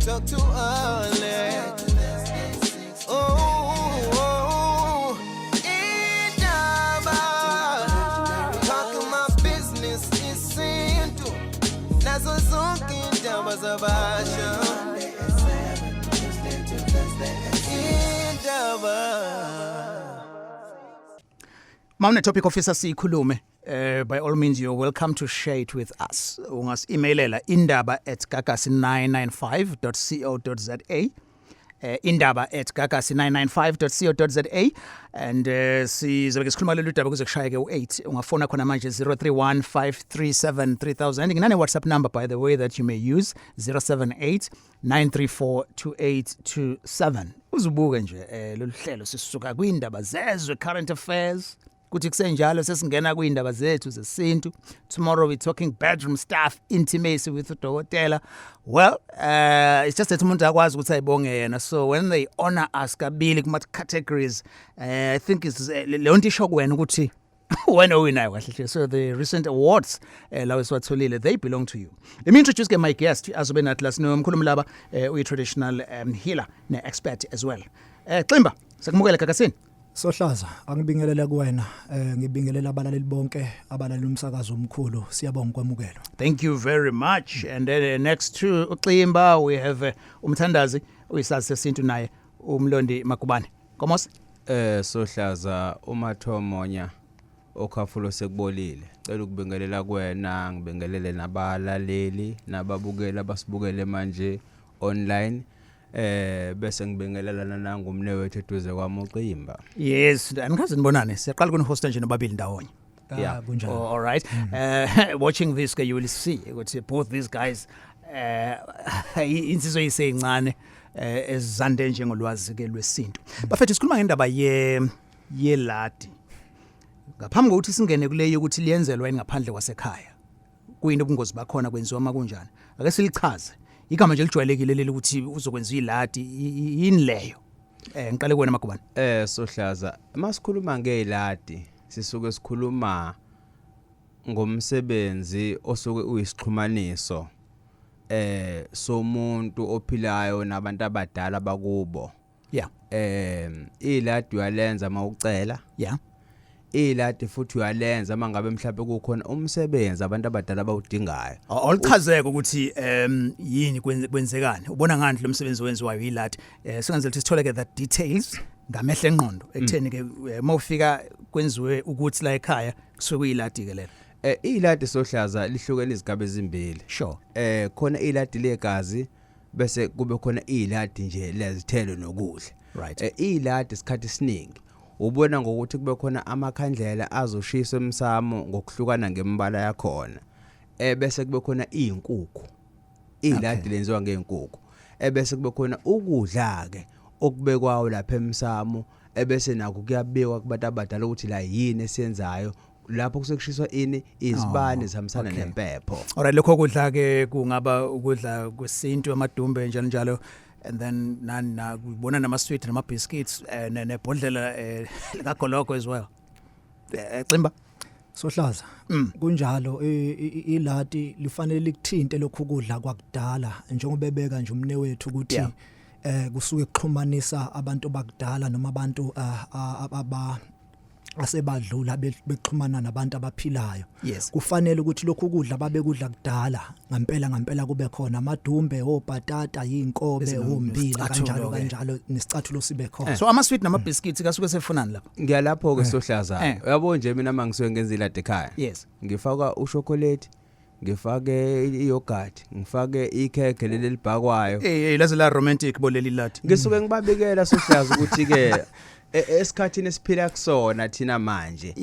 talk too early. Oh, Indaba, talking my business Yesintu. Nazo zonke indaba zabasha. Mawune topic officer sikhulume. By all means, you're welcome to share it with us. Ungas emailela indaba@gagasi995.co.za. Indaba@gagasi995.co.za. And sizobe sikhuluma lolu daba kuze kushaya ke u8. Ungafona khona manje 031-537-3000. Nginane WhatsApp number by the way that you may use 078-934-2827. Uzubuke nje lolu hlelo sisuka kwindaba zezwe current affairs. Kuthi kusenjalo sesingena kwindaba zethu zesintu. Tomorrow we're talking bedroom stuff, intimacy with udokotela. Well, it's just that umuntu akwazi ukuthi ayibonge yena. So when they honor us kabili kuma categories, I think it's leyo nto isho kuwena ukuthi wena owinayo kahle. So the recent awards lawo esiwatholile, they belong to you. Let me introduce my guest azobe nathi la sinomkhulumi laba uyi-traditional healer ne-expert as well. Ximba, sakumukela Gagasini. Sohlaza angibingelela kuwena ngibingelela abalaleli bonke abalaleli umsakazo omkhulu siyabonga kwamukelo. Thank you very much. And then next to uXimba we have umthandazi uyisazi sesintu naye umlondi Makubane. Komos Sohlaza umathomonya okhafulo sekubolile. Cela ukubingelela kuwena ngibingelele nabalaleli nababukela basibukele manje online. Bese ngibingelelana nangumnewethu eduze kwami uXimba. Yes, andikaze nibonane. Siyaqala kuni host nje nobabili ndawonye. Yeah, kunjalo. All right. Watching this you will see ukuthi both these guys insizwe yisencane ezande njengolwazi ke lwesintu. Bafethu sikhuluma ngendaba yeladi. Ngaphambi kokuthi singene kuleyo ukuthi liyenzelwa yini ngaphandle kwasekhaya. Kuyini ubungozi bakhona kwenziwa makunjani? Ake silichaze. Igama nje lijwayelekile leli ukuthi uzokwenza iladi yini leyo. Ngiqale kuwena Makubane. Sohlaza masikhuluma ngeiladi sisuke sikhuluma ngomsebenzi osuke uyisixhumaniso somuntu ophilayo nabantu abadala bakubo. Yeah. Iladi uyalenza mawucela. Yeah. Iladi futhi uyalenza mangabe mhlawumbe kukhona umsebenzi abantu abadala bawudingayo. Awuchazeke ukuthi yini kwenzekani. Ubona ngani lo msebenzi wenziwayo iladi. Singenzela ukuthi sithole ke that details ngamehla enqondo ekutheni ke mawufika kwenziwe ukuthi la ekhaya kusuke kuyiladi ke lela. Iladi Sohlaza lihlukene izigaba ezimbili. Sure. Khona iladi legazi bese kube khona iladi nje lezithelo nokudla. Right. Iladi isikhathi esiningi ubona ngokuthi kube khona amakhandlela azoshisa emsamo ngokuhlukana ngembala yakhona. Bese kube khona izinkukhu. Iladi lenziwa ngeenkukhu. Bese kube khona ukudla ke okubekwayo lapha emsamo. Bese nakho kuyabekwa kubantu abadala ukuthi la yini esiyenzayo. Lapho kusekushiswa ini izibane zihambisana nempepho. Alright, lokho kudla ke kungaba ukudla kwesintu amadumbe njalo njalo. And then na kubona nama sweet nama biscuits nebhodlela likagoloko as well. Ximba Sohlaza kunjalo iladi lifanele likuthinte lokhu kudla kwakudala njengoba bebeka nje umnewethu ukuthi kusuke kuxhumanisa abantu bakudala noma abantu asebadlula bexhumana nabantu abaphilayo. Yes. Kufanele ukuthi lokhu kudla babekudla kudala ngampela kube khona amadumbe obhatata yinkobe ombila kanjalo nesicathulo sibe khona. So ama sweet nama biscuits kasuke sefunani lapha. Ngiyalapho ke Sohlaza. Uyabo nje mina mangisuke ngenza iladi ekhaya. Yes. Ngifaka uchocolate, ngifake iyogurt, ngifake ikhekhe leli libhakwayo. Lazo la romantic boleli lati. Ngisuke ngibabikela Sohlaza ukuthi ke esikhathini esiphila kusona thina manje.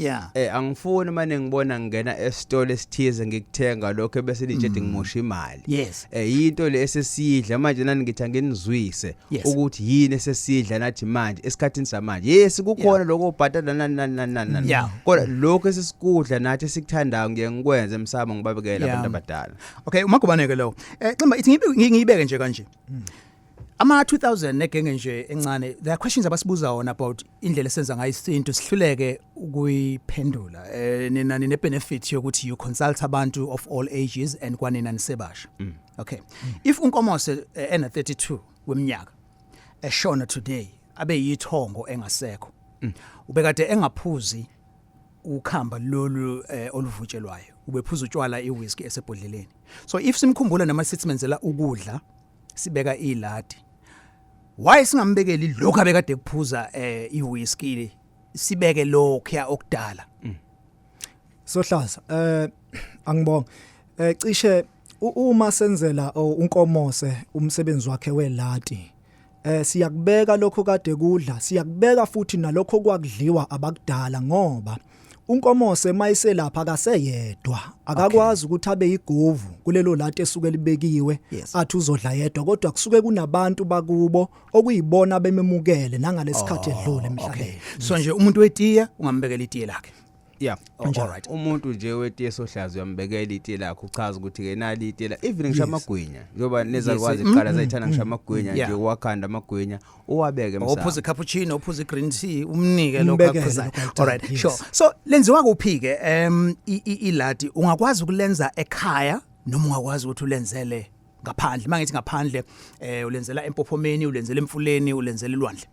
Angifuni manje ngibona ngena esitolo esithize ngikuthenga lokho bese lijede ngimosha imali. Yes. Into le esesidla manje nani ngithi angenizwise ukuthi yini esesidla nathi manje esikhathini samanje. Yes kukhona lokho obhatala nani. Kodwa lokho esesikudla nathi esikuthandayo ngiye ngikwenze emsamo ngibabekela abantu abadala. Okay, uMakubane ke lo. Ximba ithi ngiyibeke nje kanje. ama 2000 negenge nje encane there are questions abasibuza wona about indlela esenza ngayo isintu sihluleke ukuyiphendula nina ne benefit yokuthi you consult abantu of all ages and kwanina nisebasha okay if unkomose ena 32 weminyaka eshona today abe yithongo engasekho ubekade engaphuzi ukhamba lolu oluvutshelwayo ubephuza utshwala iwhisky esebhodleleni so if simkhumbula nama sitmenzela ukudla sibeka ILadi why singambekeli lokho abekade kuphuza iwhisky sibeke lokho okudala Sohlaza angibonga cishe uma senzela unkomose umsebenzi wakhe welati siyakubeka lokho kade kudla siyakubeka futhi nalokho kwakudliwa abakudala ngoba unkomose mayiselapha akaseyedwa akakwazi ukuthi abe yigovu kulelo lati esuke libekiwe athi uzodla yedwa kodwa kusuke kunabantu bakubo okuyibona bememukele nangalesikhathi edlule emhlabeni so nje umuntu wetiya ungambekela itiye lakhe yeah alright umuntu nje wetiye Sohlaza uyambekela itiye lakhe uchaza ukuthi ke nali itiye la even ngisho amagwinya njoba nezakwazi iqala zayithanda ngisho amagwinya nje wakhanda amagwinya uwabeke emsamo ophuza cappuccino ophuza green tea umnike lokho akuphuzayo alright sure so lenziwa kuphi ke ILadi ungakwazi ukulenza ekhaya noma ungakwazi ukuthi ulenzele ngaphandle mangithi ngaphandle ulenzela empophomeni ulenzela emfuleni ulenzela ilwandle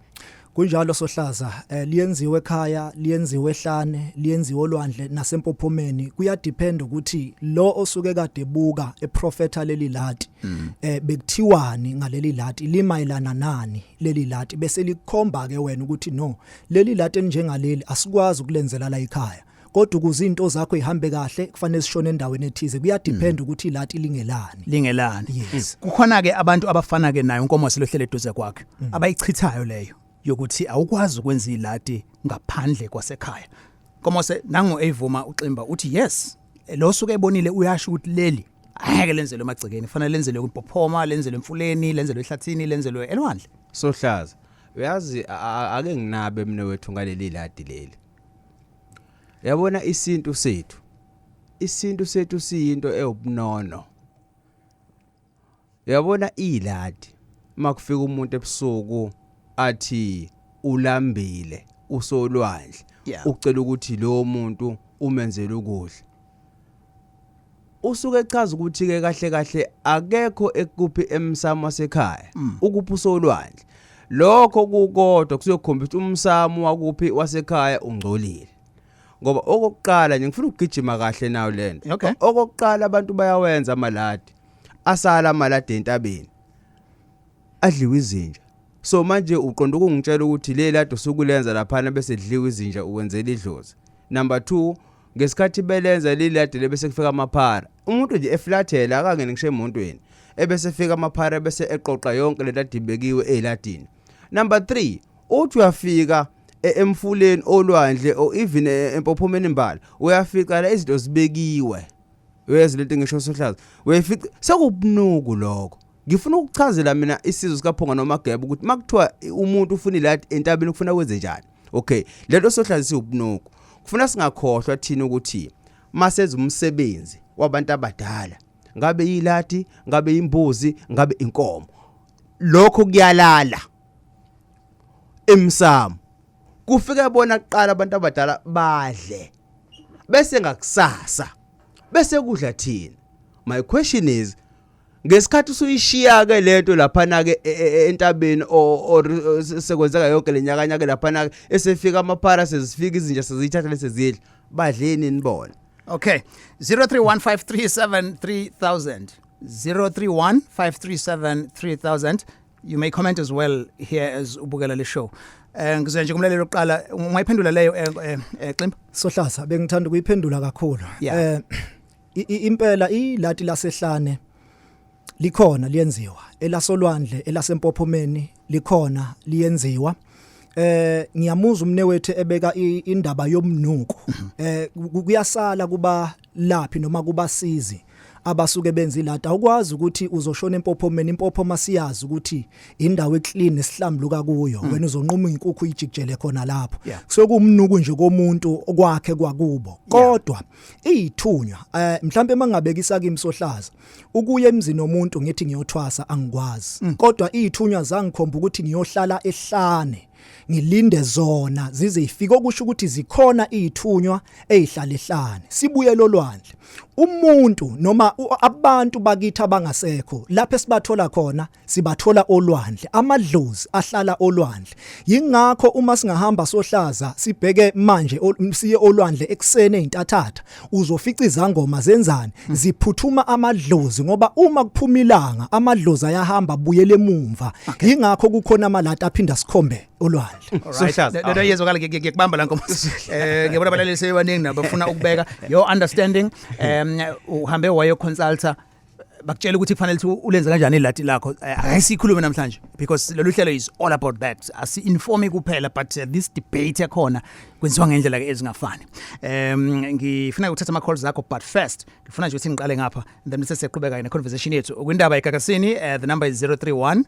kunjalo Sohlaza liyenziwe ekhaya liyenziwe ehlane liyenziwe olwandle nasempophomeni kuyadepend ukuthi lo osuke kade buka eprofeta leli lati bekuthiwani ngaleli lati limayelana nani leli lati bese likhomba ke wena ukuthi no leli lati enjengaleli asikwazi ukulenzela la ekhaya kodwa ukuze izinto zakho ihambe kahle kufanele sishone endaweni ethize kuyadepend ukuthi ilati lingelani yes kukhona ke abantu abafana ke nayo unkomose lohlele eduze kwakhe abayichithayo leyo yokuthi awukwazi ukwenza ILadi ngaphandle kwasekhaya komose nango evuma uximba uthi yes lo suke ebonile uyasho ukuthi leli ayeke lenzelwe emagcekeni kufanele lenzelwe kwimpophoma lenzelwe emfuleni lenzelwe ehlathini lenzelwe elwandle Sohlaza uyazi ake nginabe mina wethu ngaleli ILadi leli yabona isintu sethu siyinto eyobunono yabona ILadi makufika umuntu ebusuku athi ulambile usolwandle ucela ukuthi lo muntu umenzele ukudla usuke echaza ukuthi ke kahle akekho ekuphi emsamo wasekhaya ukuphi usolwandle lokho kukodwa kuzokhomba ukuthi umsamo wakuphi wasekhaya ungcolile ngoba okokuqala nje ngifuna ukugijima kahle nawo lento okokuqala abantu bayawenza amaladi asala amaladi entabeni adliwa izinja so manje uqonda ukungitshela ukuthi le lado sukulenza lapha bese dliwa izinja ukwenzela idlozi number 2 ngesikhathi belenza le lado bese kufika amaphara umuntu nje eflathela akangene ngisho emontweni ebese fika amaphara bese eqoqa yonke le lado ibekiwe eladini number 3 uthi uyafika emfuleni olwandle or even empophomeni imbala uyafika la izinto zibekiwe uyezi lento ngisho Sohlaza uyafika sekubunuku lokho ngifuna ukuchazela mina isizwe sikaphonga noma Gebe ukuthi makuthiwa umuntu ufuna ILadi entabeni kufuna kwenze njani okay lento Sohlaza siubunuku kufuna singakhohlwa thina ukuthi masenza umsebenzi wabantu abadala ngabe ILadi ngabe imbuzi ngabe inkomo lokho kuyalala emsamo kufika bona kuqala abantu abadala badle bese ngakusasa bese kudla thina my question is ngesikhathi usuyishiya ke lento lapha na ke entabeni or sekwenzeka yonke lenyakanya ke lapha na esefika amaphara sezifika izinja sezithatha lesezidla badleni nibona okay 0315373000 0315373000 you may comment as well here as ubukela le show ngizoya nje kumlalelo oqala ungayiphendula leyo Ximba Sohlaza bengithanda ukuyiphendula kakhulu impela ILadi lasehlane likhona liyenziwa elasolwandle elasempophomeni likhona liyenziwa ngiyamuza umnewethu ebeka indaba yomnuko kuyasala kuba laphi noma kubasizi abasuke benza iladi awukwazi ukuthi uzoshona empophomeni impophoma siyazi ukuthi indawo eclean esihlambuluka kuyo wena uzonquma inkukhu ijikjele khona lapho sokumnuku nje komuntu okwakhe kwakubo kodwa izithunywa mhlambe mangabekisa kimi sohlaza ukuye emzini womuntu ngithi ngiyothwasa angikwazi kodwa izithunywa zangikhomba ukuthi ngiyohlala ehlane ngilinde zona zize ifike okusho ukuthi zikhona izithunywa ezihlala ehlane sibuye lolwandle umuntu noma abantu bakithi abangasekho lapho sibathola khona sibathola olwandle amadlozi ahlala olwandle yingakho uma singahamba sohlaza sibheke manje siye olwandle eksene ezintathatha uzofica izangoma zenzani ziphuthuma amadlozi ngoba uma kuphuma ilanga amadlozi ayahamba buyele emumva yingakho kukhona amalata aphinda sikhombe olwandle lento yezokala ngikubamba la nkomo ngiyabona abalaleli sebaningi nabafuna ukubeka your understanding uhambe wayo consulta bakutshela ukuthi kufanele ukuthi ulenze kanjani ilati lakho ayisikhulume namhlanje because lolu hlelo is all about that asi-informe kuphela but this debate yakhona kwenziwa ngendlela ezingafani ngifuna ukuthatha ama-calls zakho but first ngifuna nje ukuthi ngiqale ngapha then bese siyaqhubeka ne-conversation yethu kwindaba egagasini the number is 031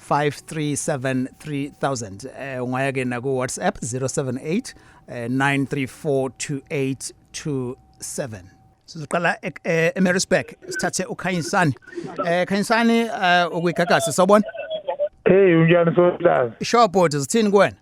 5373000 ungaya ke na ku WhatsApp 078 9342827 sizoqala eMarisburg sithathe uKhanyisani Khanyisani ukuyigagasi sawubona Hey unjani sohlaza Shopboard zithini kuwena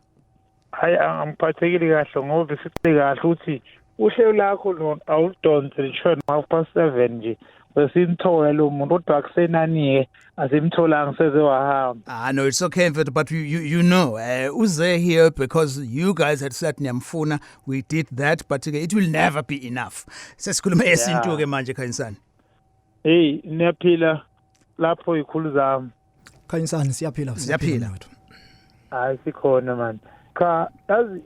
Hayi angiphathekile kahle ngoba siqhubeke kahle uthi uhlelo lakho lo awudonse lishona 7:30 nje besimthola lo muntu kodwa akusenani asimthola ngiseze wahamba no it's okay but you know uze here because you guys had said niyamfuna we did that but it will never be enough sesikhuluma esintu ke manje Khanyisani hey niyaphila lapho ikhulu zami Khanyisani siyaphila hayi sikhona man cha yazi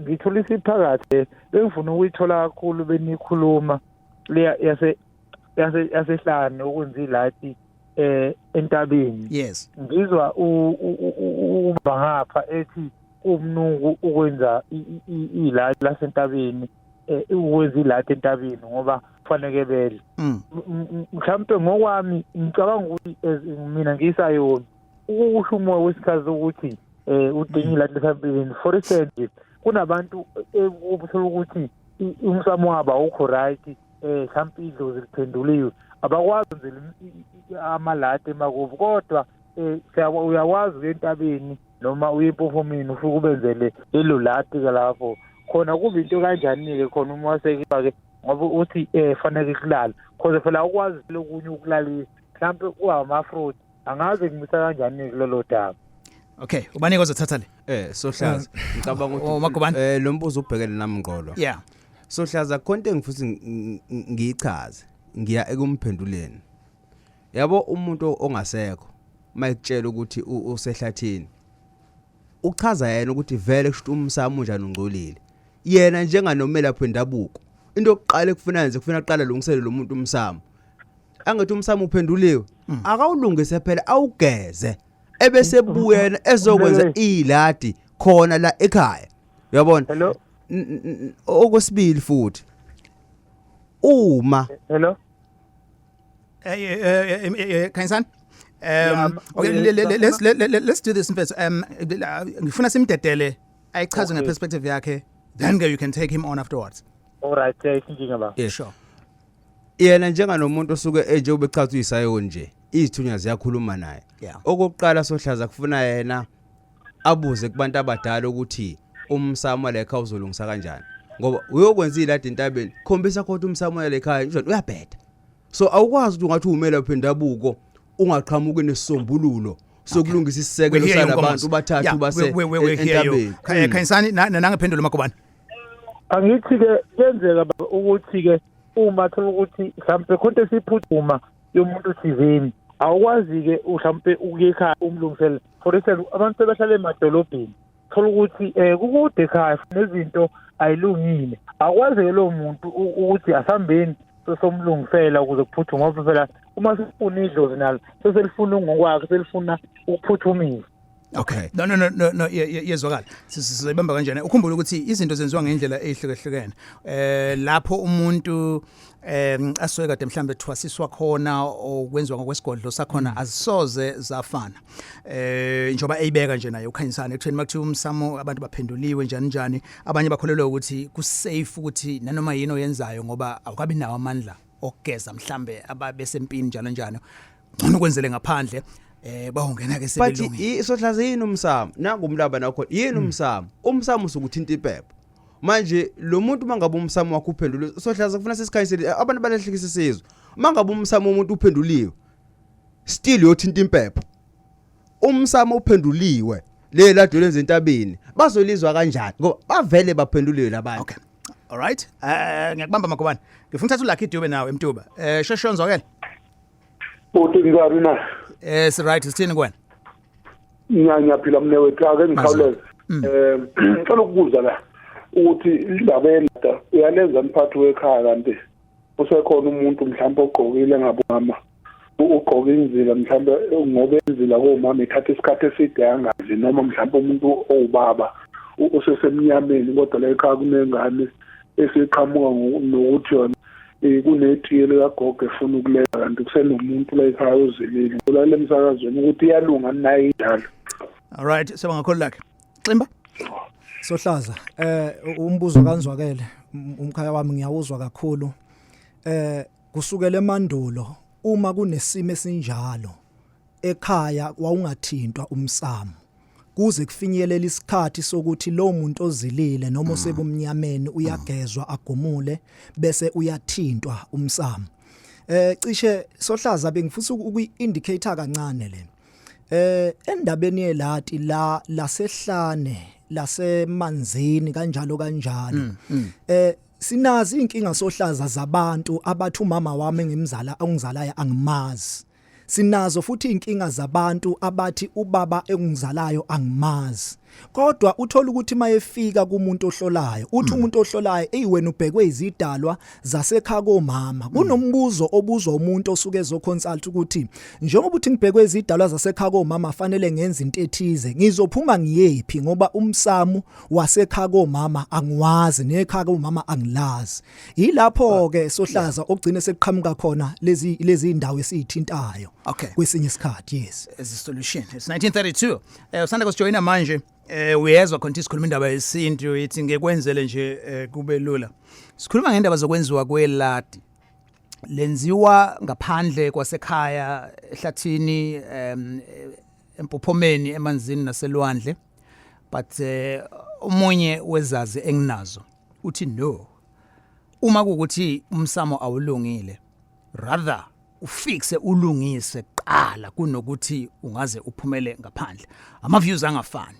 ngithola isiphakathi bengifuna ukuyithola kakhulu benikhuluma yasehlane ukwenza ilati entabeni yes ngizwa uba ngapha ethi umnuku ukwenza ilati lasentabeni ukwenza ilati entabeni ngoba kufanele bele mhlawumbe ngokwami ngicabanga ukuthi mina ngisayona ukusho umoya wesikhathi ukuthi udinga ilati lasentabeni for instance kunabantu ubuthola ukuthi umsamo wabo awukho right mhlawumbe idlozi liphenduliwe abakwazi nje amalati emakubo kodwa uyawazi entabeni noma uyiphofomini ufike ubenzele elo lati lapho khona kuba into kanjani ke khona uma wasekike ngoba uthi fanele kulala because phela ukwazi lokunye ukulalisa mhlawumbe kuhama fruit angaze ngimisa kanjani kulelo daba okay ubani ozothatha le sohlaza ngicabanga ukuthi lo mbuzo ubhekene nami ngqolo yeah sohlaza konke ngifuthi ngiyichaze ngiya ekumphenduleni yabo umuntu ongasekho mayikutshela ukuthi usehlathini uchaza yena ukuthi vele kusho umsamo njani ungcolile yena njenganomela lapho endabuko into yokuqala ekufuna nje kufuna aqala lungisele lo muntu umsamo angathi umsamo uphenduliwe akawulungise phela awugeze ebese buyena ezokwenza iladi khona la ekhaya uyabona hello okwesibili futhi uma hello Khanyisani okay let's do this first ngifuna simdedele ayichaze ngeperspective yakhe then you can take him on afterwards all right thinking about yeah sure yena njenganomuntu osuke enje ubechaza uyisayo nje izithunya ziyakhuluma naye okokuqala sohlaza kufuna yena abuze kubantu abadala ukuthi umsamo lekhaya uzolungisa kanjani ngoba uyokwenza iladi entabeni khombisa kodwa umsamo lekhaya nje uyabheda so awukwazi ukuthi ungathi umela phendabuko ungaqhamuki nesisombululo sokulungisa isisekelo salabantu bathathu base entabeni Khanyisani nangephendula makubani angithi ke kenzeka ukuthi ke uma thola ukuthi mhlawumbe konke siphuthuma yomuntu thizeni awukwazi ke mhlawumbe ukuyekhaya umlungisele for example abantu sebahlala emadolobheni thola ukuthi kukude ekhaya nezinto ayilungile akwazi ke lo muntu ukuthi asambeni somlungisela ukuze kuphuthuma ngoba phela uma sifuna idlozi nalo selifuna ngokwakhe selifuna ukuphuthumisa Okay. No yezwakala. Sizibamba kanjani? Ukhumbula ukuthi izinto zenziwa ngendlela ehlukehlukene. Lapho umuntu asuke kade mhlambe thwasiswa khona okwenziwa ngokwesigodlo sakhona azisoze zafana. Njoba eyibeka nje naye ukhanyisana ekutheni makuthiwa umsamo abantu baphenduliwe njani abanye bakholelwa ukuthi ku safe ukuthi nanoma yini oyenzayo ngoba awukabi nawo amandla okugeza mhlambe ababesempini njalo. Ngcono kwenzele ngaphandle. Bawungena ke sebelungu. But sohlaza yini umsamo? Nangumlaba nakho yini umsamo? Umsamo usukuthinta iphepha. Manje lo muntu mangabe umsamo wakho uphendule sohlaza kufuna sesikhayisele abantu balehlekisa isizwe. Mangabe umsamo umuntu uphenduliwe still yothinta impepho. Umsamo uphenduliwe leladi lenzentabeni bazolizwa kanjani ngoba bavele baphendulile labantu. Okay. All right. Ngiyakubamba Makubane. Ngifuna uthatha uLucky Dube nawe eMtuba. Sheshonzwakela. Futhi ngikabi na. Yes right sithini kwena? Ngiyaphila mne wethu ake ngikhawuleze. Ngicela ukubuza la ukuthi indaba yelada uyalenza mphathi wekhaya kanti usekhona umuntu mhlawumbe ogqokile ngabomama ugqoka inzila mhlawumbe ngoba inzila komama ithatha isikhathi eside yangazi noma mhlawumbe umuntu owubaba usesemnyameni kodwa la ekhaya kunengane esiqhamuka nokuthi yona kunetiye likagogo efuna ukulela kanti kusenomuntu la ekhaya ozilile kulale emsakazweni ukuthi iyalunga naye njalo. All right sebangakholwa lakhe Ximba Sohlaza umbuzo kanzwakele umkhaya wami ngiyawuzwa kakhulu kusukela emandulo uma kunesimo esinjalo ekhaya wawungathintwa umsamo kuze kufinyelela isikhathi sokuthi lo muntu ozilile noma osebumnyameni uyagezwa agumule bese uyathintwa umsamo. Cishe Sohlaza bengifisa ukuindicator kancane le. Endabeni yeladi lasehlane lasemanzini kanjalo. Sinazi inkinga Sohlaza zabantu abathi umama wami ngimzala ongizalayo angimazi. Sinazo futhi inkinga zabantu abathi ubaba engizalayo angimazi. Kodwa uthola ukuthi mayefika kumuntu ohlolayo uthi umuntu ohlolayo wena ubhekwe izidalwa zasekhaya komama kunombuzo obuzwa umuntu osuke ezoconsult ukuthi njengoba uthi ngibhekwe izidalwa zasekhaya komama fanele ngenza into ethize ngizophuma ngiyephi ngoba umsamo wasekhaya komama angiwazi nekhaya komama angilazi. Yilapho ke Sohlaza okugcina sekuqhamuka khona lezi indawo esithintayo kwesinye isikhathi. Yes, as a solution. It's 1932. Usanda kujoina manje uyezwa khona isikhuluma indaba yesintu ithi ngekwenzele nje kube lula. Sikhuluma ngendaba zokwenziwa kweladi. Lenziwa ngaphandle kwasekhaya ehlathini empophomeni emanzini naselwandle. But umunye wezazi enginazo uthi no. Uma kukuthi umsamo awulungile rather ufixe ulungise qala kunokuthi ungaze uphumele ngaphandle. Ama views angafani.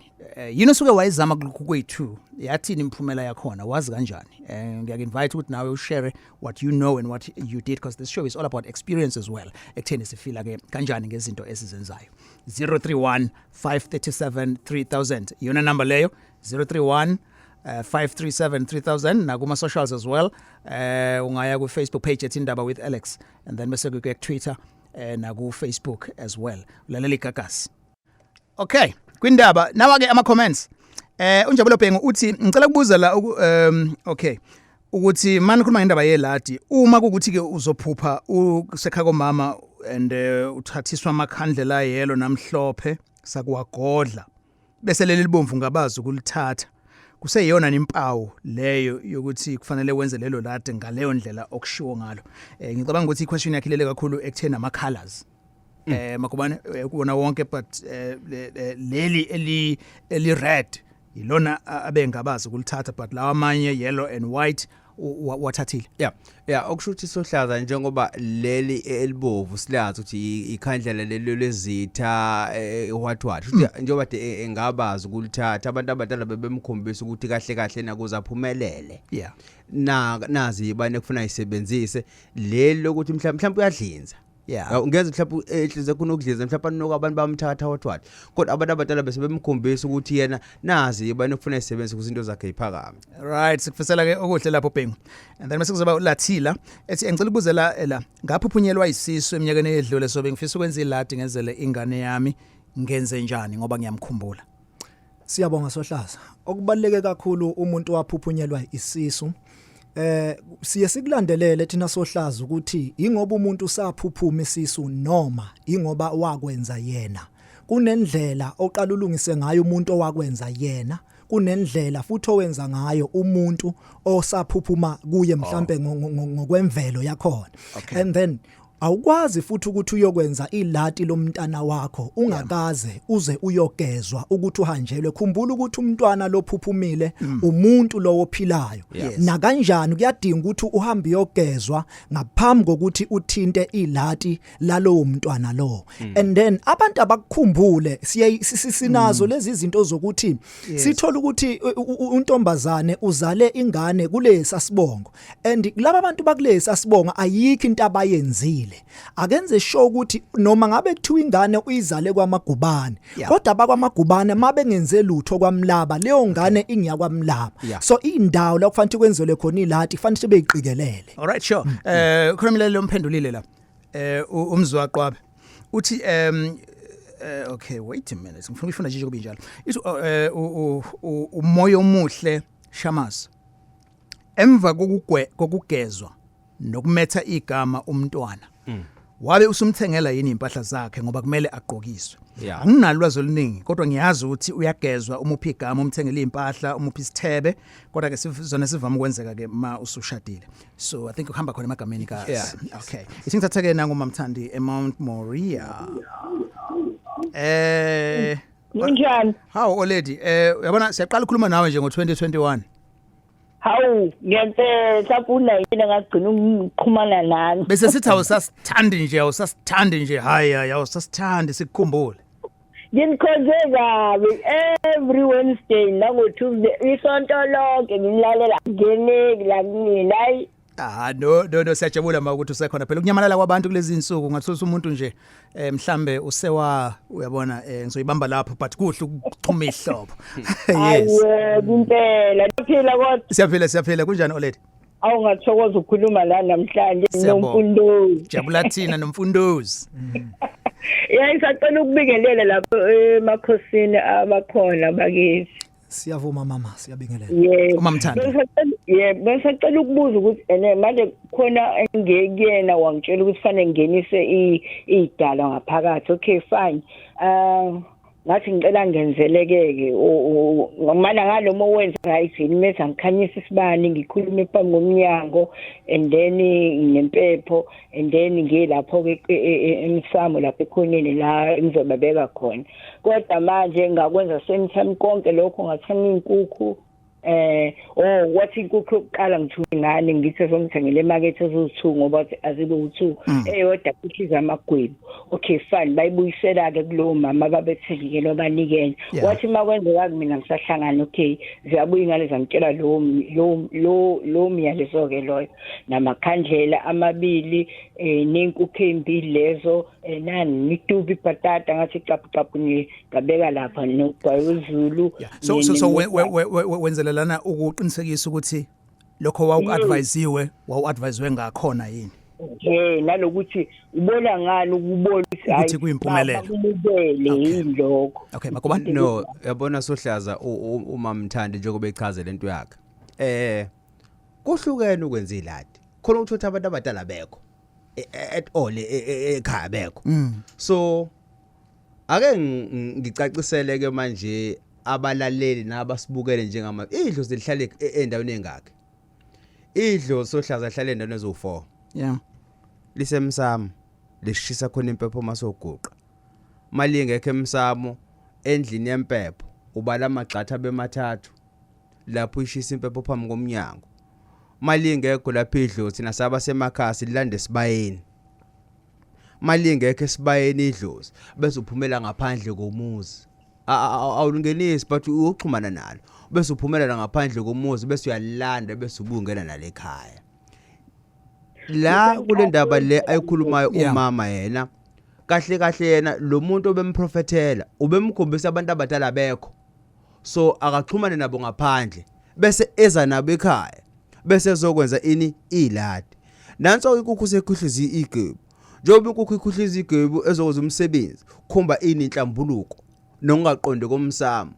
Yini suke wayizama kwethu yathini imphumela yakhona wazi kanjani? Ngiyakuinvite ukuthi nawe ushare what you know and what you did because this show is all about experience as well. Ekutheni sifila ke kanjani ngezinto esizenzayo. 031 537 3000 yona number leyo 031 537 3000 na kuma socials as well. Ungaya ku Facebook page ethi Indaba with Alex and then bese ku Twitter na ku Facebook as well. Ulalela igagasi. Okay, kwindaba nawa ke ama comments. Unjabulo Bhengu uthi ngicela kubuza la okay ukuthi manje khuluma ngendaba yeladi uma kukuthi ke uzophupha usekhaya komama and uthathiswa amakhandlela yelo namhlophe sakuwagodla bese leli libomvu ngabazi ukulithatha kuseyiyona nimpawu leyo yokuthi kufanele wenze lelo lade ngaleyo ndlela okushiwo ngalo. Ngicabanga ukuthi iquestion yakhe lele kakhulu ekuthena ama colors. Makubane kuona wonke but leli eli red ilona abengabazi ukulithatha but lawa amanye yellow and white wathathile. Yeah okushuthi Sohlaza njengoba leli elibovu silazi ukuthi ikhandlela lelo lezitha what njengoba engabazi ukulithatha abantu abadala bebemkhombisa ukuthi kahle nakuza phumelele. Nazi ibane kufuna isebenzise lelo ukuthi mhlawumbe uyadlinza. Ungeze mhlawumbe ehlize kunokudliza mhlawumbe noko abantu bamthatha what kodwa abantu abadala bese bemkhombisa ukuthi yena nazi ibane kufuna isebenzise kuzinto zakhe iphakame. Right sikufisela ke okuhle lapho Bhengu. And then bese kuzoba uLathila ethi ngicela ukubuzela la ngaphuphunyelwa isisu eminyakeni edlule so bengifisa ukwenza iladi ngenzele ingane yami ngenzenjani ngoba ngiyamkhumbula. Siyabonga Sohlaza. Okubaleke kakhulu umuntu waphuphunyelwa isisu. Siye sikulandelele thina Sohlaza ukuthi ingoba umuntu saphuphuma isisu noma ingoba wakwenza yena. Kunendlela oqala ulungise ngayo umuntu owakwenza yena. Kunendlela futhi owenza ngayo umuntu osaphuphuma kuye mhlambe ngokwemvelo yakhona. And then awukwazi futhi ukuthi uyokwenza ilati lomntana wakho ungakaze uze uyogezwa ukuthi uhanjelwe. Khumbula ukuthi umntwana lophuphumile umuntu lo ophilayo na kanjani kuyadinga ukuthi uhambe uyogezwa ngaphambi kokuthi uthinte ilati lalo umntwana lo. And then abantu abakukhumbule sinazo lezi zinto zokuthi sithola ukuthi untombazane uzale ingane kulesa sibongo and laba abantu bakulesa sibongo ayikho into abayenzile. Akenze sure ukuthi noma ngabe kuthiwa ingane uyizale kwaMagubane kodwa bakwamagubane mabe ngenze lutho kwamlaba leyo ngane ingiya kwamlaba. So indawo la kufanele kwenzelwe khona ilati kufanele beyiqikelele. All right, sure. Khona umlaleli omphendulile la. Umzwaqwabe uthi okay, wait a minute. Ngifuna nje kube njalo. Ithi umoya omuhle Shamas. Emva kokugezwa nokumetha igama umntwana. Wabe usumthengela yini impahla zakhe ngoba kumele agqokiswe. Anginalwazi oluningi kodwa ngiyazi ukuthi uyagezwa umuphi igama umthengele impahla umuphi isithebe kodwa ke sizona sivama ukwenzeka ke ma usushadile. So I think ukuhamba khona emagameni ka. Okay. Ithi ngithatheke nangu mamthandi eMount Moria. Njani? How already? Uyabona siyaqala ukukhuluma nawe nje ngo2021. Hawu ngempela kuna yini ngagcina ukuxhumana nani. Bese sithi awusasithandi nje hayi awusasithandi sikukhumbule. Nginikhonze kabi every Wednesday nango Tuesday isonto lonke ngilalela ngeneki la kimi hayi. No siyajabula ma ukuthi usekhona phela kunyamalala kwabantu kulezi insuku ngathola umuntu nje mhlambe usewa uyabona ngizoyibamba lapho but kuhle ukuxhuma ihlobo. Yes. Impela phela kodwa siyaphila kunjani already? Awungathokoza ukukhuluma la namhlanje nomfundozi. Jabula thina nomfundozi. Ngisacela ukubingelela lapho emakhosini abakhona bakithi. Siyavuma mama siyabingelela. Umamthanda. Besacela ukubuza ukuthi manje khona engekuyena wangitshela ukuthi fanele ngenise idala ngaphakathi. Okay fine. Ngathi ngicela ngenzelekeke ngomana ngalomo wenza right imeza ngikhanyisa isibani ngikhulume phambi ngomnyango and then nempepho and then ngilapho ke emsamo lapha ekhoneni la ngizobabeka khona kodwa manje ngakwenza same konke lokho ngathana inkukhu wathi inkukhu yokuqala ngithuka ngane ngithi somthengele emarket ezo2 ngoba azibe u2 eyodwa kuhliza amagwebu. Okay fine bayibuyisela ke kulo mama babethekile abanikene wathi makwenzeka mina ngisahlangana okay ziyabuya ingane zamtshela lo myalezo ke loyo namakhandlela amabili nenkukhu embili lezo nani mitubi patata ngathi capu ngabeka lapha nogwayezulu. So wenzela lana ukuqinisekisa ukuthi lokho wawu-advisewe ngakhona yini. Nalokuthi ubona ngani ukubona ukuthi kuyimpumelelo. Yilokho. Okay makubani no yabona Sohlaza umamthandi njengoba echaze lento yakhe. Kuhlukene ukwenza iladi. Khona ukuthi abantu abadala bekho at all ekhaya bekho. So ake ngicacisele ke manje abalaleli nabasibukele njengama idlo zilihlale endaweni engakhe. Idlo Sohlaza hlale endaweni ezo4. Lisemsamo lishisa khona impepho masoguqa. Mali engekho emsamo endlini yempepho ubala amagxatha bemathathu lapho ishisa impepho phambi komnyango. Mali engekho lapho idlo thina saba semakhasi lilande sibayeni. Mali engekho esibayeni idlozi bese uphumela ngaphandle komuzi. Awulungenisi but uxhumana nalo bese uphumela ngaphandle komuzi bese uyalanda bese ubungena nale ekhaya. La kule ndaba le ayikhulumayo umama yena kahle yena lo muntu obemprofethela ubemkhombisa abantu abadala bekho so akaxhumane nabo ngaphandle bese eza nabo ekhaya bese ezokwenza ini iladi nanso inkukhu sekhuhlizi igebu njengoba inkukhu ikhuhliza igebu ezokwenza umsebenzi khomba ininhlambuluko nokungaqonde komsamo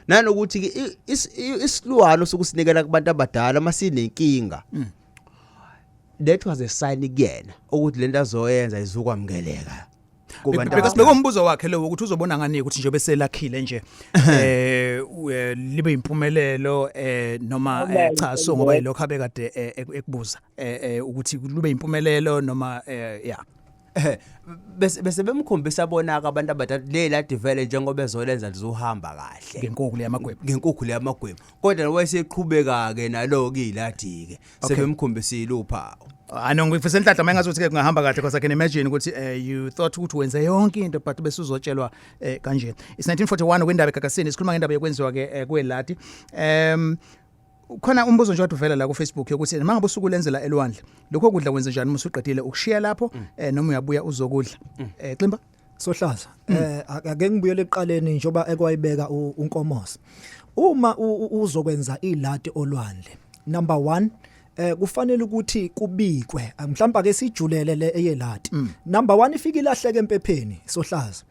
nanokuthi ke isilwane sokusinikela kubantu abadala masinenkinga that was a sign again ukuthi lento azoyenza izokwamkeleka kubantu because bekombuzo wakhe lo ukuthi uzobona ngani ukuthi nje bese lakhile nje libe impumelelo noma cha so ngoba yilokho abekade ekubuza ukuthi lube impumelelo noma yeah bese bemkhombisa bonaka abantu abadala leladi vele njengoba ezolenza lizohamba kahle ngenkukhu le yamagwebo kodwa wayeseqhubeka ke nalo ke iladi ke sebemkhombisile uphawu ngifisa enhlanhla mangazothi ke kungahamba kahle because I can imagine ukuthi you thought ukuthi wenze yonke into but bese uzotshelwa kanje. It's 1941 kwindaba eGagasini sikhuluma ngendaba yokwenziwa ke kweladi. Khona umbuzo nje waduvela la ku Facebook yokuthi mangabe usuku lenzela elwandle lokho kudla kwenze njani musuqedile ukushiya lapho noma uyabuya uzokudla Ximba Sohlaza ake ngibuyele eqaleni njoba ekwayibeka uNkomosi uma uzokwenza iladi olwandle number 1 kufanele ukuthi kubikwe mhlawumbe ke sijulele le eyeladi number 1 ifika ilahleke empepheni Sohlaza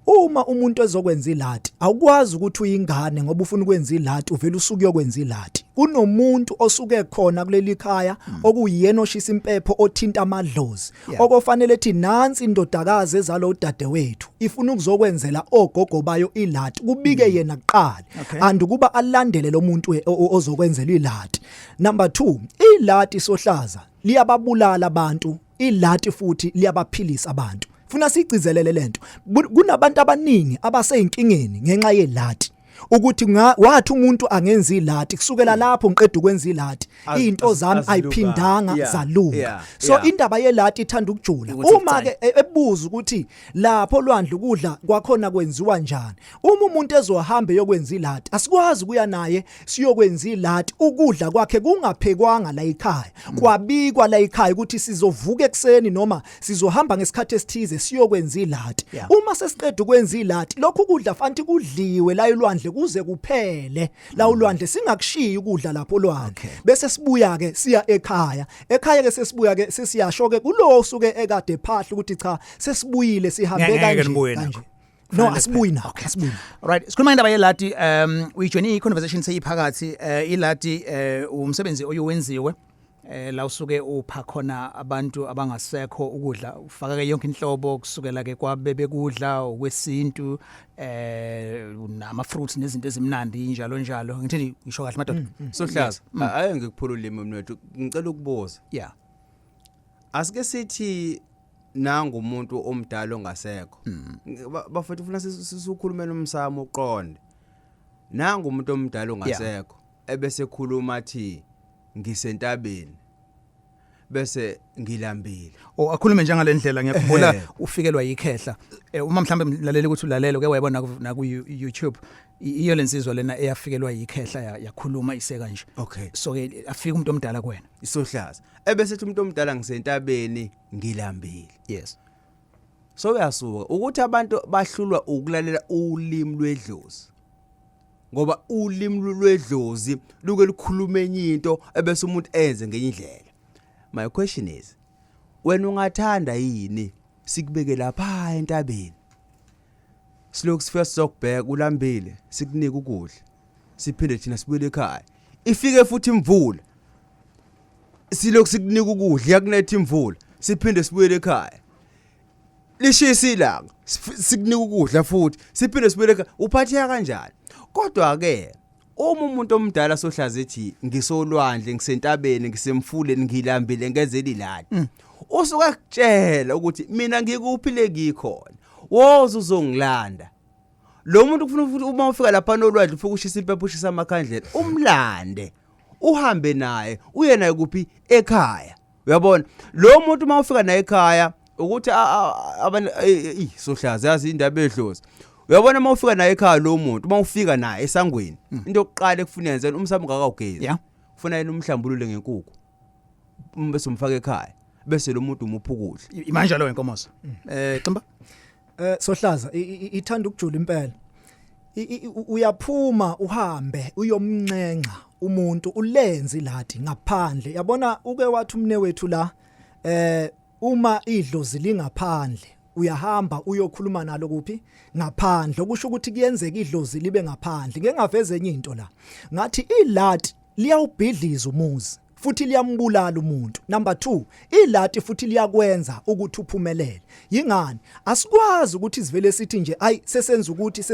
uma umuntu ezokwenza iladi awukwazi ukuthi uyingane ngoba ufuna ukwenza iladi uvela usuku yokwenza iladi kunomuntu osuke khona kuleli khaya okuyena oshisa impepho othinta amadlozi okufanele ethi nansi indodakazi ezalo udade wethu ifuna ukuzokwenzela ogogo bayo iladi kubike yena kuqala and kuba alandele lo muntu ozokwenzela iladi number 2 iladi Sohlaza liyababulala abantu iladi futhi liyabaphilisa abantu funa sigcizelele lento kunabantu abaningi abaseyinkingeni ngenxa yeladi ukuthi wathi umuntu angenza iladi kusukela lapho ngiqeda ukwenza iladi izinto zami ayiphindanga zalunga so indaba yeladi ithanda ukujula uma ke ebuza ukuthi lapho olwandle ukudla kwakhona kwenziwa njani uma umuntu ezohamba yokwenza iladi asikwazi kuya naye siyokwenza iladi ukudla kwakhe kungaphekwanga la ekhaya kwabikwa la ekhaya ukuthi sizovuka ekseni noma sizohamba ngesikhathi esithize siyokwenza iladi uma sesiqeda ukwenza iladi lokho kudla fanti kudliwe la elwandle kuze kuphele la ulwandle singakushiyi ukudla lapho olwandle bese sibuya ke siya ekhaya ke sesibuya ke sesiyasho ke kulo usuke ekade phahla ukuthi cha sesibuyile sihambe kanje no asibuyi na asibuyi right sikhuluma indaba yeladi uyijoyine i-conversation seyiphakathi iladi umsebenzi oyenziwe la usuke upha khona abantu abangasekho ukudla ufaka ke yonke inhlobo kusukela ke kwabebe kudla okwesintu nama fruits nezinto ezimnandi njalo njalo ngithini ngisho kahle madoda Sohlaza aye ngikuphula ulimi mnwethu ngicela ukubuza asike sithi nanga umuntu omdala ongasekho bafethu ufuna sisukhulumela umsamo uqonde nanga umuntu omdala ongasekho ebese ekhuluma athi ngisentabeni bese ngilambile akhulume njengalendlela ngiyakhumbula ufikelwa yikhehla uma mhlambe mlaleli ukuthi ulalelo ke wayibona na ku YouTube iyo lensizwa lena eyafikelwa yikhehla yakhuluma iseka nje so ke afika umuntu omdala kuwena Isohlaza ebese ethi umuntu omdala ngisentabeni ngilambile so uyasuka ukuthi abantu bahlulwa ukulalela ulimi lwedlozi ngoba ulimi lwedlozi luke likhuluma enye into ebese umuntu enze ngenye indlela. My question is wena ungathanda yini sikubeke lapha entabeni silokhu sifika sizokubheka ulambile sikunika ukudla siphinde thina sibuyele ekhaya ifike futhi imvula silokhu sikunika ukudla yakunetha imvula siphinde sibuyele ekhaya lishisa ilanga sikunika ukudla futhi siphinde sibuyele ekhaya uphatheka kanjani kodwa ke uma umuntu omdala Sohlaza ethi ngisolwandle ngisentabeni ngisemfuleni ngilambile ngenzela iladi usuka kutshela ukuthi mina ngikuphile ngikhona woza uzongilanda lo muntu kufuna futhi uma ufika lapha nolwandle ufika ushisa impepho ushisa amakhandlela umlande uhambe naye uye naye kuphi ekhaya uyabona lo muntu uma ufika naye ekhaya ukuthi abantu Sohlaza yazi indaba edlozi uyabona uma ufika naye ekhaya lo muntu uma ufika naye esangweni into yokuqala ekufuna yenze umsamo ngakawugezi ufuna yena umhlambulule ngenkukhu bese umfaka ekhaya bese lo muntu umupha ukudla imanje lo wenkomoso Ximba Sohlaza ithanda ukujula impela uyaphuma uhambe uyomncenga umuntu ulenze iladi ngaphandle yabona uke wathi umne wethu la uma idlozi lingaphandle uyahamba uyokhuluma nalo kuphi ngaphandle okusho ukuthi kuyenzeka idlozi libe ngaphandle ngeke ngaveze enye into la ngathi iladi liyawubhidliza umuzi futhi liyambulala umuntu. Number 2, iladi futhi liyakwenza ukuthi uphumelele. Yingani? Asikwazi ukuthi sivele sithi nje ayi sesenza ukuthi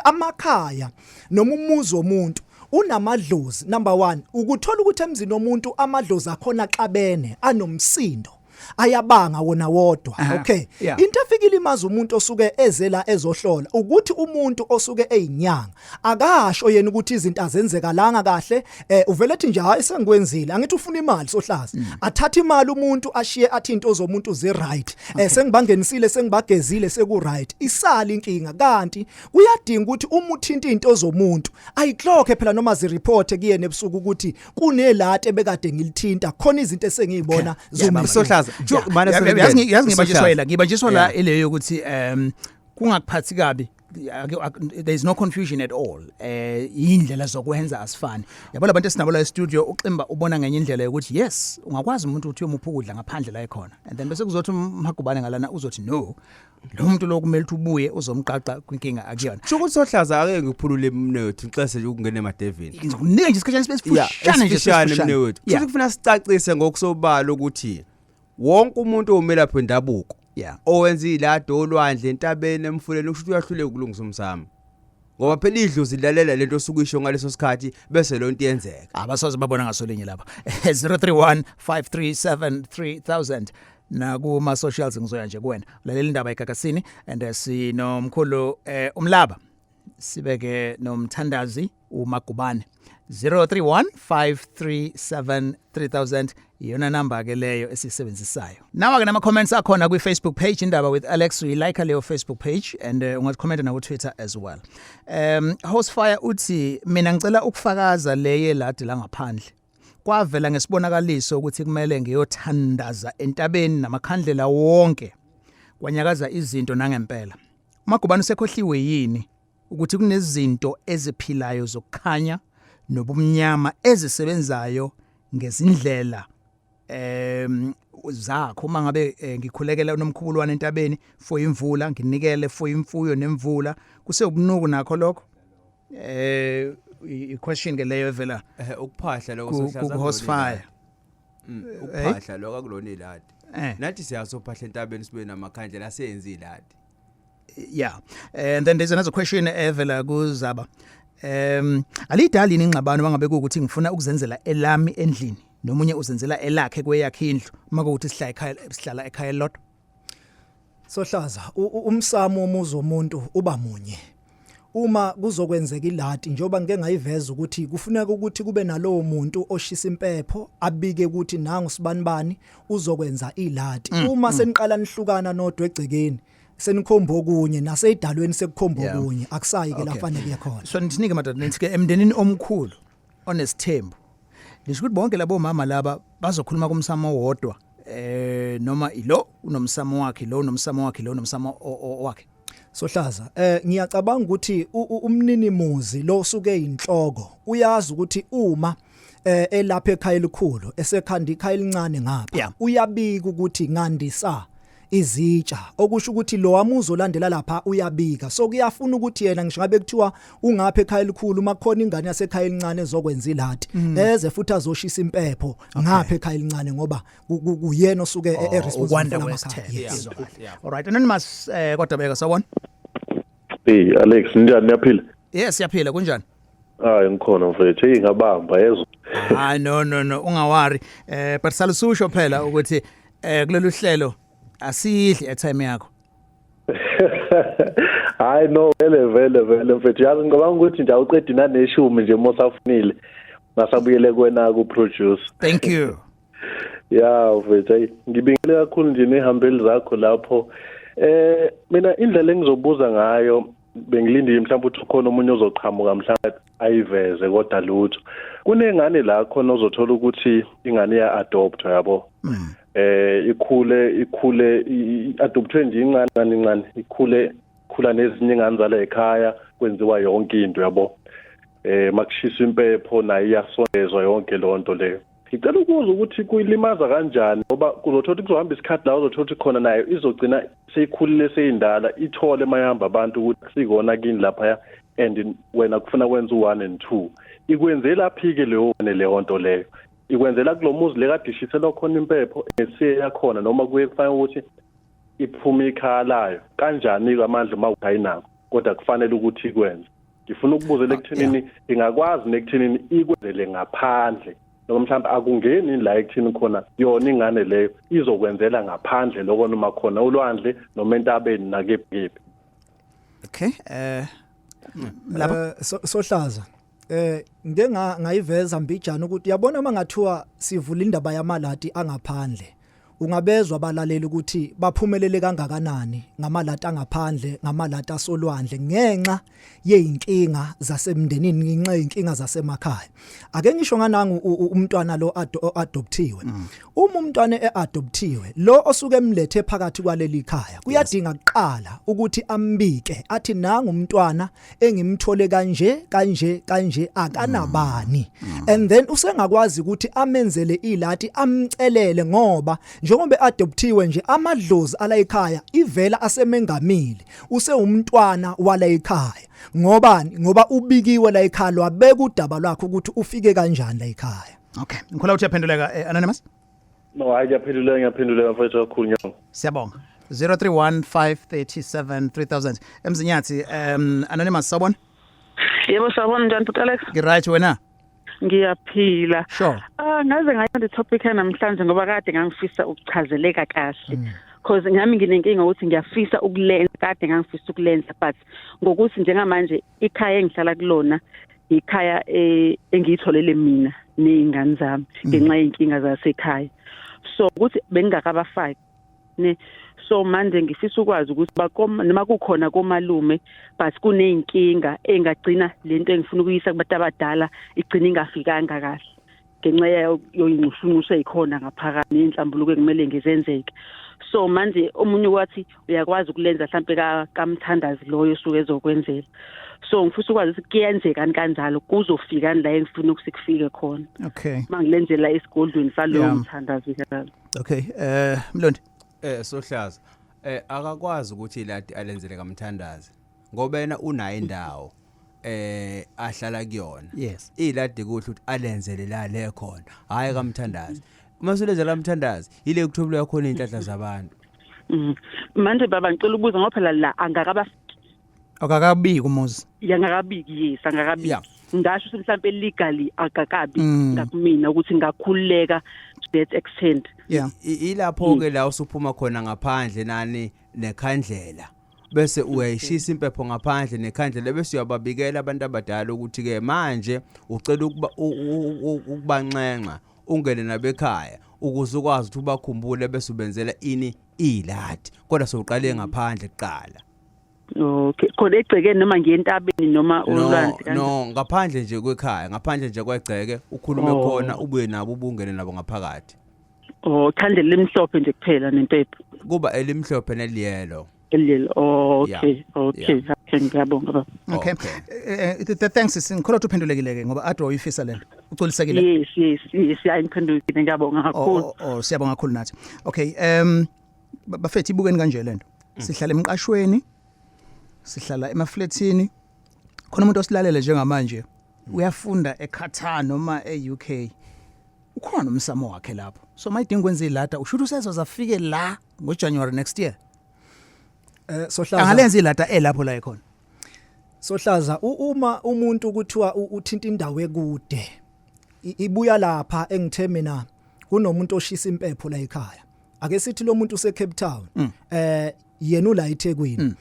amakhaya noma umuzi womuntu unamadlozi. Number 1, ukuthola ukuthi emzini womuntu amadlozi akhona xabene anomsindo ayabanga wona wodwa. Okay, into efikile imazi umuntu osuke ezela ezohlola ukuthi umuntu osuke eyinyanga akasho yena ukuthi izinto azenzeka langa kahle. Uvele ethi nje hayi sengikwenzile angithi ufuna imali sohlaza athatha imali umuntu ashiye athi into zomuntu zi right. Sengibangenisile sengibagezile seku right isali inkinga kanti uyadinga ukuthi uma uthinta into zomuntu ayiclock phela noma zi report kuyena ebusuku ukuthi kunelati ebekade ngilithinta khona izinto esengiyibona sohlaza yazi ngibanjiswa la eleyo ukuthi kungakuphathi kabi. There is no confusion at all. Indlela zokwenza asifani. Yabo labantu esinabo la studio uximba ubona ngenye indlela yokuthi yes ungakwazi umuntu uthi uyomupha ukudla ngaphandle la ekhona and then bese kuzothi umhagubane ngalana uzothi no lo muntu lo kumele ubuye uzomqaqa kwinkinga akuyona. Sho ukuthi sohlaza ake ngiphulule mnewethu ngixese nje ukungena emadevini. Ngizokunika nje isikhathi esifushane nje mnewethu. Futhi kufuna sicacise ngokusobala ukuthi wonke umuntu omelaphi wendabuko owenza iladi olwandle entabeni emfuleni usho uyahluleka ukulungisa umsamo ngoba phela idlozi lalela lento osukuyisho ngaleso sikhathi bese lonto yenzeka abasoze babona ngasolinye lapha 03153733000 na kuma socials ngizoya nje kuwena lalela indaba eGagasini and sinomkhulu umlaba sibeke nomthandazi uMagubane 03153733000 iyona number ke leyo esisebenzisayo. Nawa ke nama comments akhona kwi Facebook page Indaba with Alex, we like leyo Facebook page and ungakhomenta na ku Twitter as well. Hostfire uthi mina ngicela ukufakaza leye ladi la ngaphandle. Kwavela ngesibonakaliso ukuthi kumele ngiyothandaza entabeni namakhandlela wonke. Kwanyakaza izinto nangempela. Magubane usekhohliwe yini ukuthi kunezinto eziphilayo zokukhanya nobumnyama ezisebenzayo ngezindlela zakho mangabe ngikhulekela unomkhubulwane entabeni for imvula nginikele for imfuyo nemvula kuse ubunuku nakho lokho i-question ke leyo evela ukuphahla lokho sohlaza hostfire ukuphahla lokho akulona iladi nathi siyasophahla entabeni sibe namakhandlela asenza iladi. Yeah, and then there's another question evela kuzaba alidali ingxabano bangabe ukuthi ngifuna ukuzenzela elami endlini nomunye uzenzela elakhe kweyakhe indlu maka ukuthi sihlala ekhaya lodwa. Sohlaza umsamo womuzi womuntu uba munye uma kuzokwenzeka iladi njoba ngeke ngayiveza ukuthi kufuneka ukuthi kube nalowo muntu oshisa impepho abike ukuthi nangu sibanibani uzokwenza iladi uma seniqala nihlukana nodwa egcekeni senikhomba okunye naseyidalweni sekukhomba okunye akusayi ke lafanele yakhona. So nisinike madodana nithi ke emndenini omkhulu onesithembu lisho ukuthi bonke labo mama laba bazokhuluma kumsamo wodwa noma ilo unomsamo wakhe lo unomsamo wakhe lo unomsamo wakhe. Sohlaza ngiyacabanga ukuthi umnini muzi lo suke inhloko uyazi ukuthi uma elapha ekhaya elikhulu esekhanda ikhaya elincane ngapha uyabika ukuthi ngandisa izitsha okusho ukuthi lo wamuzo landela lapha uyabika so kuyafuna ukuthi yena ngisho ngabe kuthiwa ungapha ekhaya elikhulu makhona ingane yasekhaya elincane ezokwenza iladi eze futhi azoshisa impepho ngapha ekhaya elincane ngoba kuyena osuke responsible ngamakhaya. All right, anonymous kodwa beka sawona. Hey Alex, njani yaphila? Yes yaphila kunjani? Hayi ngikhona mfethu ngingabamba yezo. No ungawari but salususho phela ukuthi kulolu hlelo asidli airtime yakho. Hayi no vele mfethu yazi ngicabanga ukuthi nje awuqedi naneshumi nje mosafunile nasabuyele kwena ku produce. Thank you. Yeah mfethu ngibingile kakhulu nje nehambeli zakho lapho mina indlela engizobuza ngayo bengilindile mhlawumbe ukuthi khona umunye ozoqhamuka mhlawumbe ayiveze kodwa lutho kunengane la khona ozothola ukuthi ingane ya adopt yabo ikhule adoptwe nje incane ikhula nezinye ingane zala ekhaya kwenziwa yonke into yabo makushisa impepho nayo iyasondezwa yonke lonto leyo ngicela ukuza ukuthi kuyilimaza kanjani ngoba kuzothola kuzohamba isikhathi la uzothola khona nayo izogcina seyikhulile seyindala ithole mayamba abantu ukuthi sikona kini lapha and wena kufuna kwenza u1 and 2 ikwenzela phike leyo nto leyo ikwenzela kulomuzi lekadishisela khona impepho esiye yakhona noma kuye kufanele ukuthi iphume ikhalayo kanjani amandla uma uthayinako kodwa kufanele ukuthi ikwenze ngifuna ukubuzela ekuthenini ingakwazi nekuthenini ikwenzele ngaphandle noma mhlawumbe akungeni la ekuthini khona yona ingane leyo izokwenzela ngaphandle lokho noma khona ulwandle noma entabeni nakephi. Okay lapha sohlaza ngeke ngayiveza mbijana ukuthi yabona mangathiwa sivula indaba yamaladi angaphandle ungabezwa abalaleli ukuthi baphumelele kangakanani ngamaladi angaphandle ngamaladi asolwandle ngenxa yeinkinga zasemndenini ngenxa yeinkinga zasemakhaya. Ake ngisho nganangu umntwana lo adoptiwe. Uma umntwana eadoptiwe lo osuke emlethe phakathi kwaleli khaya kuyadinga kuqala ukuthi ambike athi nanga umntwana engimthole kanje akanabani and then usengakwazi ukuthi amenzele iladi amcelele ngoba njengoba adoptiwe nje amadlozi ala ekhaya ivela asemengamile use umntwana wala ekhaya ngobani ngoba ubikiwe la ekhaya lwabeka udaba lwakho ukuthi ufike kanjani la ekhaya. Okay ngikhola ukuthi yaphenduleka anonymous. No ngiyaphenduleka mfowethu kakhulu nyongo. Siyabonga 0315373000 Mzinyathi anonymous sabona. Yebo sabona njani Dr. Alex? Ngiright wena? Ngiyaphila. Sure. Ngaze ngayonda topic namhlanje ngoba kade ngangifisa ukuchazeleka kahle. Because ngami nginenkinga ukuthi ngiyafisa ukulenza kade ngangifisa ukulenza but ngokuthi njengamanje ikhaya engihlala kulona ikhaya engiyitholele mina nezingane zami ngenxa yinkinga zasekhaya. So ukuthi bengingakabafaki ne so manje ngifisa ukwazi ukuthi noma kukhona komalume but kuneyinkinga engagcina lento engifuna ukuyisa kubantu abadala igcina ingafikanga kahle ngenxa yoyinqushunqusho ezikhona ngaphakathi nenhlambuluko ekumele ngizenzeke. So manje omunye wathi uyakwazi ukulenza mhlambe kamthandazi loyo osuke ezokwenzela. So ngifisa ukwazi ukuthi kuyenzeka kanjalo kuzofika la engifuna ukusikufike khona. Okay. Mangilenzela esigodlweni salowo mthandazi kanjalo. Okay Mlondi Sohlaza akakwazi ukuthi iladi alenzele kamthandazi ngoba yena unayo indawo ahlala kuyona. Yes. Iladi kuhle ukuthi alenzele la le khona hayi kamthandazi. Masulezela kamthandazi ile kuthobula khona inhlanhla zabantu. Manje baba ngicela ukubuza ngoba phela la akakabiki umuzi. Yangakabiki yes angakabiki. Ngasho ukuthi mhlawumbe legally akakabi ngakumina ukuthi ngakhululeka to that extent. Ilapho ke la usuphuma khona ngaphandle nani nekhandlela bese uyayishisa impepho ngaphandle nekhandlela bese uyababikela abantu abadala ukuthi ke manje ucela ukubanxenxa ungene nabekhaya ukuze ukwazi ukuthi ubakhumbule bese ubenzela ini iladi kodwa soqale ngaphandle kuqala. Okay khona egcekeni noma ngiyentabeni noma ulwandle kanjani? No ngaphandle nje kwekhaya ngaphandle nje kwegceke ukhulume khona ubuye nabo ubungene nabo ngaphakathi. Khandle limhlophe nje kuphela nempepho. Kuba elimhlophe neliyelo. Okay ngiyabonga baba. Okay thanks ngikhola ukuthi uphendulekile ngoba ade uyifisa lento ucolisekile. Yes ayiphendulekile ngiyabonga kakhulu. Siyabonga kakhulu nathi. Okay bafethi ibukeni kanje lento sihlala emqashweni sihlala emafletini khona umuntu osilalela njengamanje uyafunda eQatar noma eUK ukhona umsamo wakhe lapho so mayidinga ukwenza ilada usho ukuthi usezozafike la ngoJanuary next year. Sohlaza angalenza ilada elapho la ekhona. Sohlaza uma umuntu kuthiwa uthinta indawo ekude ibuya lapha engithe mina kunomuntu oshisa impepho la ekhaya ake sithi lo muntu use Cape Town yena ula eThekwini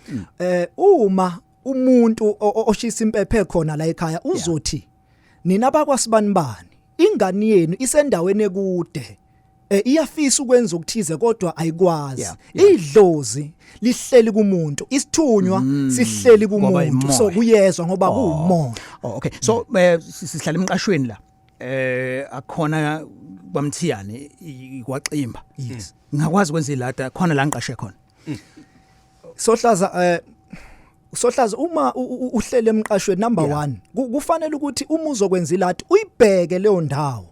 uma umuntu oshisa impepho khona la ekhaya uzothi nina bakwasibanibani ingane yenu isendaweni ekude iyafisa ukwenza ukuthize kodwa ayikwazi idlozi lihleli kumuntu isithunywa sihleli kumuntu so kuyezwa ngoba kuumoya. Okay so sihlala emqashweni la akhona kwaMthiyane kwaXimba. Yes ngakwazi ukwenza ilada khona la ngiqashe khona. Sohlaza uma uhlele emqashweni number 1 kufanele ukuthi uma uzokwenza iladi uyibheke leyo ndawo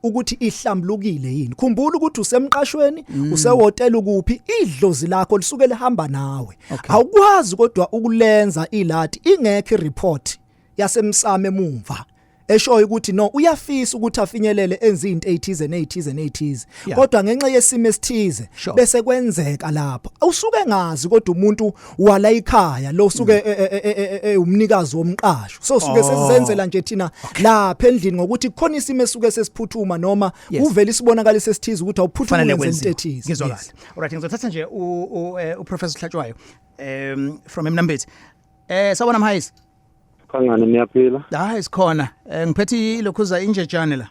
ukuthi ihlambulukile yini. Khumbula ukuthi usemqashweni, usehotel kuphi, idlozi lakho lisuke lihamba nawe. Awukwazi kodwa ukulenza iladi ingekho report yasemsamo emumva. Eshoyo ukuthi no uyafisa ukuthi afinyelele enza izinto ezithize kodwa ngenxa yesimo esithize bese kwenzeka lapho usuke ngazi kodwa umuntu wala ekhaya lo suke umnikazi womqasho so suke sesizenzela nje thina lapha endlini ngokuthi khona isimo esuke sesiphuthuma noma uvela isibonakala sesithize ukuthi awuphuthuma into ethize. Ngizwakala. Alright, ngizothatha nje uprofessor Hlatshwayo from Mnambithi. Sawona Mhayisi. Kangani niyaphila? Hayi sikhona. Ngiphethe lokhuza injejane la.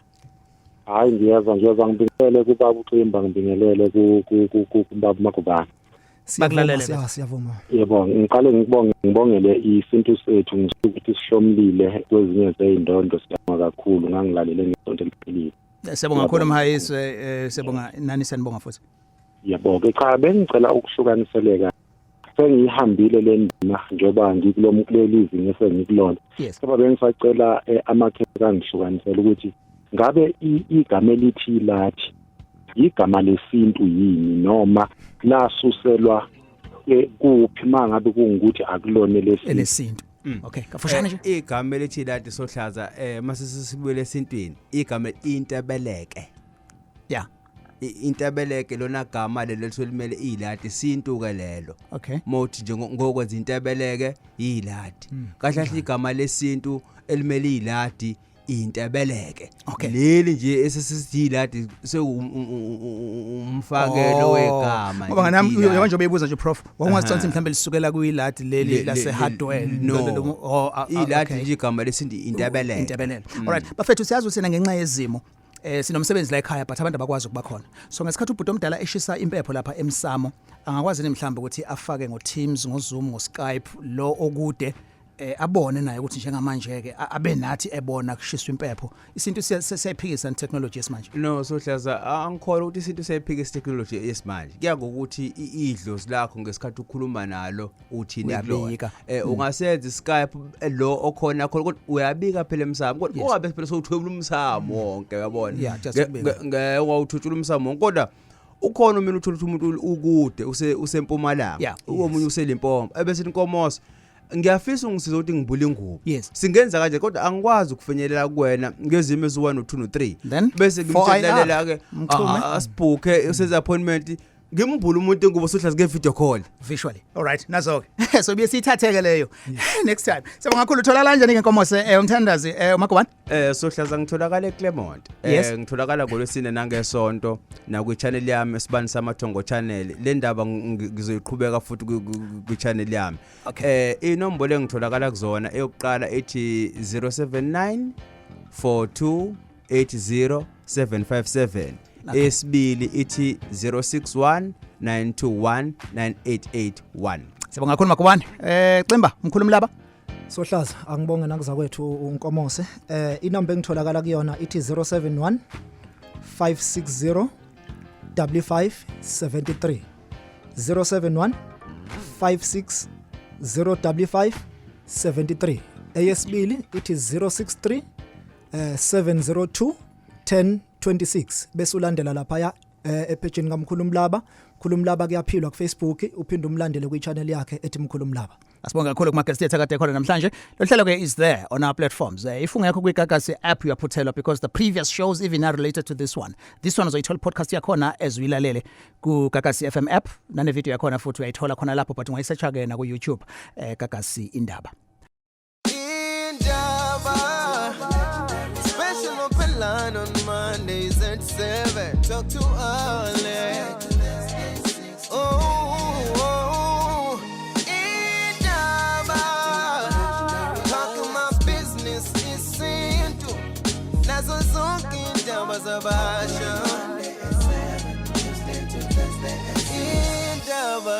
Hayi ngiyeza ngibingelele kubaba uCimba ngibingelele kubaba Makubane. Bakulalele. Siyavuma. Yebo, ngiqale ngibongele isintu sethu ngisukuthi sihlomlile kwezinye zeindondo siyabonga kakhulu ngangilalele ngesonto eliphilile. Siyabonga kakhulu Mhayisi, siyabonga nani sanibonga futhi. Yebo, cha bengicela ukuhlukaniseleka. Sengihambile le ndima njoba ngikulomukulelizi ngese ngikulona. Kodwa bengisacela amakheka ngihlukanisela ukuthi ngabe igama elithi ILadi igama lesintu yini noma lasuselwa kuphi mangabe kungukuthi akulona lesintu. Okay, kafushane nje. Igama elithi ILadi Sohlaza mase sisibuyele esintwini. Igama intebeleke. Yeah. Intebeleke lona gama lelo limele ILadi sintuke lelo. Okay. Mothi nje ngokwenza intebeleke ILadi. Kahle igama lesintu elimele ILadi intebeleke. Leli nje esesithi ILadi umfakelo wegama. Ngoba nami manje beyibuza nje prof, wangacathi mhlambe lisukela kuILadi leli lase hardware ILadi nje igama lesintu intebeleke. Alright, bafethu siyazi usena ngenxa yezimo. Sinomsebenzi la ekhaya but abantu abakwazi ukuba khona. So ngesikhathi ubhuti omdala eshisa impepho lapha emsamo, angakwazi nemhlamba ukuthi afake ngo-Teams, ngo-Zoom, ngo-Skype lo okude abone naye ukuthi njengamanje ke abe nathi ebona kushiswa impepho. Isinto siyaphikisa technology yesimanje. No, Sohlaza angikholwa ukuthi isinto siyaphikisa technology yesimanje. Kuya ngokuthi idlozi lakho ngesikhathi ukukhuluma nalo uthini kulona. Ungasenza iSkype lo okhona khona kodwa uyabika phela emsamo kodwa ungabe phela sowuthwebula umsamo wonke uyabona. Ngeke wawuthuthula umsamo wonke kodwa ukhona mina uthola umuntu ukude usempumalanga omunye useLimpopo ebese inkomoso ngiyafisa ungisiza ukuthi ngibule ingubo. Singenza kanje kodwa angikwazi ukufinyelela kuwena ngezimo ezu1 no2 no3 bese ngimtshelelela ke asibhuke useza appointment ngimbula umuntu ingubo Sohlaza ngevideo call visually. Alright, nazo ke so biyesithatheke leyo next time. Sibonga kakhulu uthola kanjani ngenkomoso umthandazi uMakubane? Sohlaza ngitholakala eClermont. Ngitholakala ngolwesine nangesonto na ku channel yami esibani samathongo channel. Le ndaba ngizoyiqhubeka futhi ku channel yami. Inombolo engitholakala kuzona eyokuqala ethi 079 4280 757. Esibili ithi 061 921 9881. Sibonga kakhulu Makubane. Cimba umkhulumi laba. Sohlaza angibonge nakuza kwethu uNkomosi. Inamba engitholakala kuyona ithi 071 560 5573. 071 560 5573. Eyesibili ithi 063 702 1026 bese ulandela lapha ya epageni kaMkhulumlaba. Khulumlaba kuyaphilwa ku Facebook, uphinde umlandele ku channel yakhe ethi Mkhulumlaba. Asibonga kakhulu kuma guest ethu akade khona namhlanje. Lo hlelo ke is there on our platforms. If ungekho kwiGagasi app uyaphuthelwa because the previous shows even are related to this one. This one uzoyithola podcast yakhona as uyilalele ku Gagasi FM app. Nane video yakhona futhi uyayithola khona lapho but ungayisearcha ke na ku YouTube Gagasi Indaba. Special open line on Mondays at 7. Talk to Alex. Indaba. Talking my business is into. Nazo zonke indaba zabasha. Indaba.